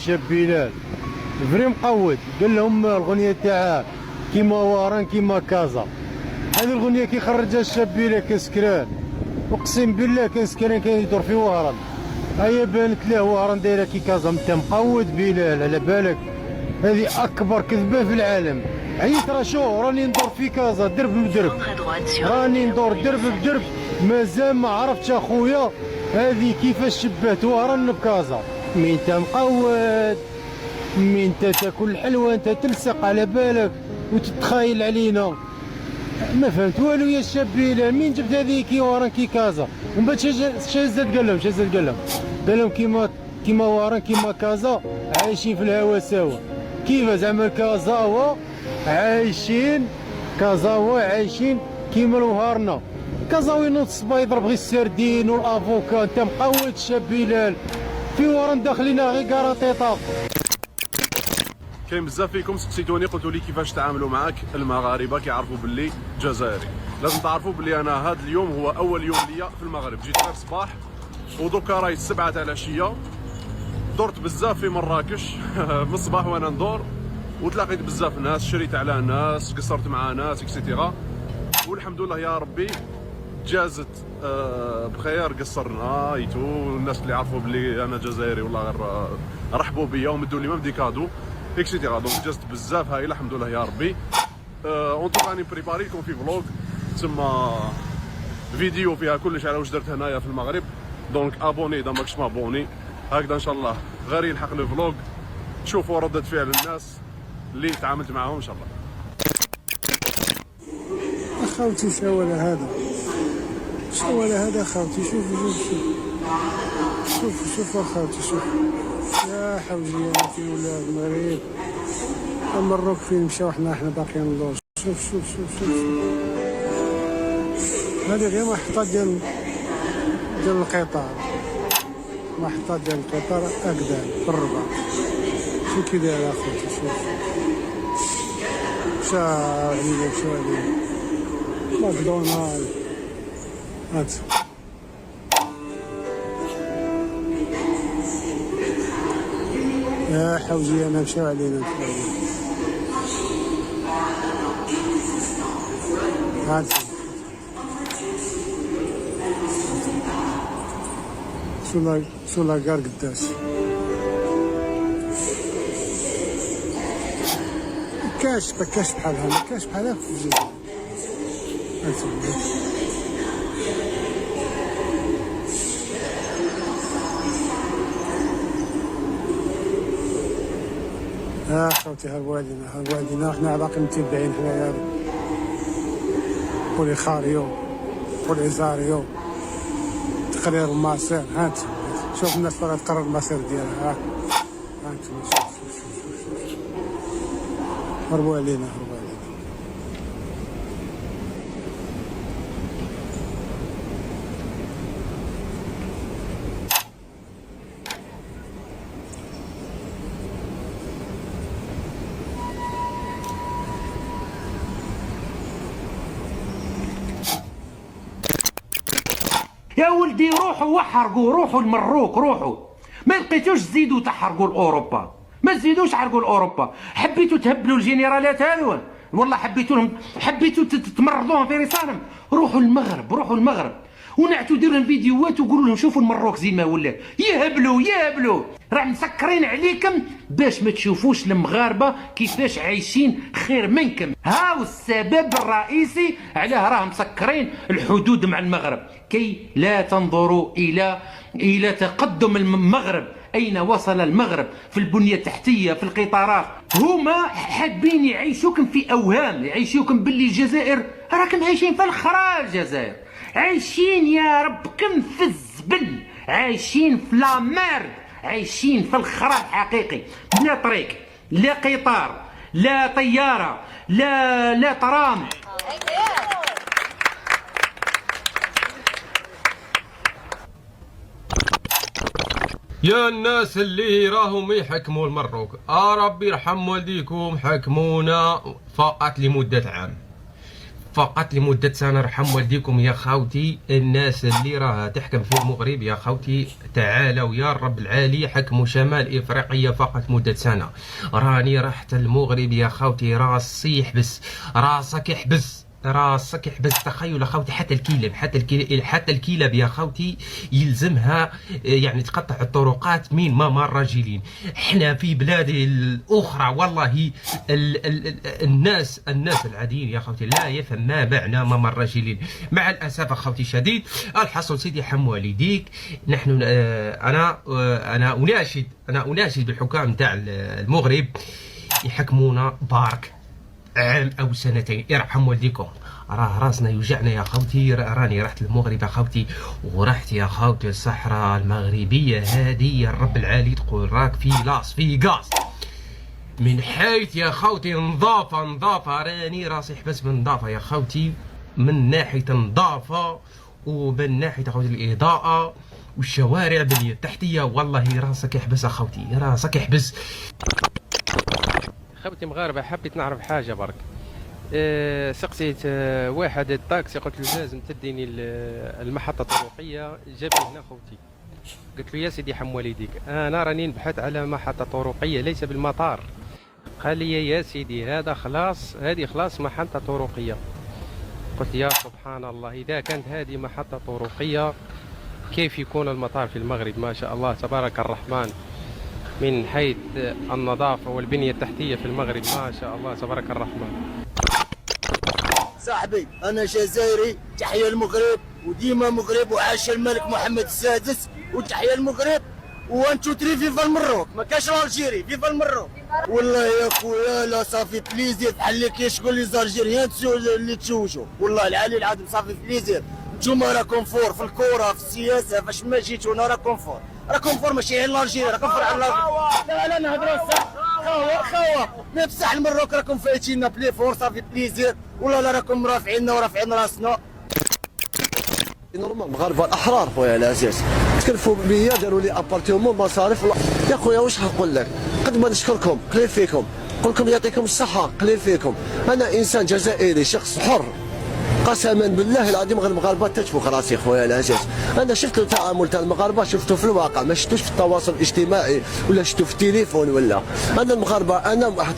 الشاب بلال فري مقود، قال لهم الغنيه تاعها كيما وارن كيما كازا. هذه الغنيه كي خرجها الشاب بلال كسكران، اقسم بالله كسكران كان يدور في وهران. هيا بانت له وهران دايره كي كازا. انت مقود بلال على بالك؟ هذه اكبر كذبه في العالم. عييت راه شو راني ندور في كازا درب بدرب، راني ندور درب بدرب، مازال ما عرفتش اخويا هذه كيفاش شبات وهران بكازا. مين انت مقود، مين انت تاكل الحلوى، انت تلصق على بالك وتتخايل علينا. ما فهمت والو يا الشاب بلال. مين جبت هذه كي وهران كي كازا؟ ومن بعد شازت قال لهم، قال لهم كيما وهران كيما كازا عايشين في الهوا سوا. كيف زعما كازاوا عايشين، كازاوا عايشين كيما الوهرنا. كازاوا ينوض الصبا يضرب غير السردين والافوكا. انت مقود الشاب بلال، في وهران داخلين غير كراطيطا. كاين بزاف فيكم سقسيتوني قلتوا لي كيفاش تعاملوا معاك المغاربه كيعرفوا باللي جزائري. لازم تعرفوا باللي انا هذا اليوم هو اول يوم ليا في المغرب. جيت غير الصباح ودوكا راهي 7 تاع العشيه. درت بزاف في مراكش من الصباح وانا ندور، وتلاقيت بزاف ناس، شريت على ناس، قصرت مع ناس اكسيتيرا، والحمد لله يا ربي جازت بخير. قصرنا ايتو الناس اللي عرفوا بلي انا جزائري والله غير رحبوا بيا ومدوا لي ميم دي كادو اكسيتيرا. دونك جازت بزاف هايله الحمد لله يا ربي. اون تو راني بريباري لكم في فلوغ تما فيديو فيها كلش على واش درت هنايا في المغرب. دونك ابوني اذا ماكش مابوني هكذا ان شاء الله غير يلحق الفلوغ تشوفوا ردة فعل الناس اللي تعاملت معاهم ان شاء الله. اخوتي شاول هذا، شاول هذا اخوتي. شوفوا اخوتي، شوف يا حوجي في ولاد المغرب. المروك فين مشاو حنا باقيين ندور. شوف هذه غير محطة ديال القطار، محطة ديال القطار هكذا في الرباط. شو كي داير اخوتي؟ شوف مشاو علينا ماكدونالد. هات يا حوجي انا مشاو علينا. هات شو لاكار قداش كاش بحالها، ما كاش بحالها في الجزائر. خوتي هربوا علينا حنا باقي متبعين حنايا. بولي خاريو بولي زاريو تقرير المصير. هانت شوف الناس راه تقرر المصير ديالها. هانت شوف هربوا علينا. يا ولدي روحوا وحرقوا، روحوا المروك، روحوا ما لقيتوش تزيدوا تحرقوا لاوروبا، ما تزيدوش حرقوا لاوروبا. حبيتوا تهبلوا الجنرالات هذول، والله حبيتوا تمرضوهم في رسالهم. روحوا المغرب ونعتوا ديروا لهم فيديوهات وقولوا لهم شوفوا المروك زي ما ولات. يهبلوا راه مسكرين عليكم باش ما تشوفوش المغاربه كيفاش عايشين خير منكم. هاو السبب الرئيسي علاه راه مسكرين الحدود مع المغرب، كي لا تنظروا الى تقدم المغرب. اين وصل المغرب في البنيه التحتيه، في القطارات؟ هما حابين يعيشوكم في اوهام، يعيشوكم باللي الجزائر راكم عايشين في الخرا. الجزائر عايشين يا ربكم في الزبل، عايشين في لاميرد، عايشين في الخرا الحقيقي. لا طريق، لا قطار، لا طياره، لا ترام. يا الناس اللي راهم يحكموا المروك، ربي يرحم والديكم، حكمونا فقط لمدة عام. فقط لمدة سنة. رحم والديكم يا خاوتي. الناس اللي راها تحكم في المغرب يا خاوتي تعالوا يا رب العالي حكموا شمال افريقيا فقط مدة سنة. راني رحت المغرب يا خاوتي، راسي يحبس، راسك يحبس، راسك يحبس. تخيل اخوتي حتى الكلاب يا خوتي يلزمها يعني تقطع الطرقات من ممر رجلين. احنا في بلاد الاخرى والله الناس العاديين يا خوتي لا يفهم ما معنى ممر رجلين. مع الاسف اخوتي الشديد. الحصل سيدي حم والديك، نحن انا اناشد بالحكام نتاع المغرب يحكمونا بارك عام او سنتين. يرحم والديكم، راه راسنا يوجعنا يا خوتي. راني رحت المغرب يا خوتي، ورحت يا خوتي الصحراء المغربيه هذه يا رب العالي تقول راك في لاص في قاص. من حيث يا خوتي نظافه راني راسي حبس من نظافه يا خوتي، من ناحيه نظافه ومن ناحيه خوتي الاضاءه والشوارع البنيه التحتيه. والله راسك يحبس اخوتي، راسك يحبس. خوتي مغاربه حبيت نعرف حاجه برك. سقسيت واحد الطاكسي قلت له لازم تديني المحطه الطرقيه، جابني هنا خوتي قلت له يا سيدي حم والديك انا راني نبحث على محطه طرقيه ليس بالمطار. قال لي يا سيدي هذا خلاص، هذه خلاص محطه طرقيه. قلت يا سبحان الله، اذا كانت هذه محطه طرقيه كيف يكون المطار في المغرب؟ ما شاء الله تبارك الرحمن من حيث النظافة والبنية التحتية في المغرب ما شاء الله تبارك الرحمن. صاحبي أنا جزائري، تحية المغرب وديما مغرب، وعاش الملك محمد السادس، وتحية المغرب، وان تو تري فيفا المروك، ما كاش الجيري فيفا المروك. والله يا خويا لا صافي بليزير بحال اللي كيشكون لي زالجيريان اللي تشوشوا، والله العلي العظيم صافي بليزير. نتوما راكم فور في الكورة في السياسة، فاش ما جيتونا راكم فور، راكم فور ماشي غير الجيري، راكم فور على لا نهضروا صح. خاوة مي بصح المروك راكم فايتينا بلي فور صافي بليزير، والله لا راكم رافعيننا ورافعين راسنا. نورمال مغاربه الاحرار خويا العزيز، تكلفوا بيا داروا لي ابارتيمون مصاريف. يا خويا واش نقول لك، قد ما نشكركم قليل فيكم، نقول لكم يعطيكم الصحه قليل فيكم. انا انسان جزائري شخص حر قسما بالله العظيم، غير المغاربه تتفوق راسي خويا العزيز. انا شفت التعامل تاع المغاربه شفته في الواقع، ما شفتوش في التواصل الاجتماعي ولا شفتو في التليفون ولا. انا المغاربه انا واحد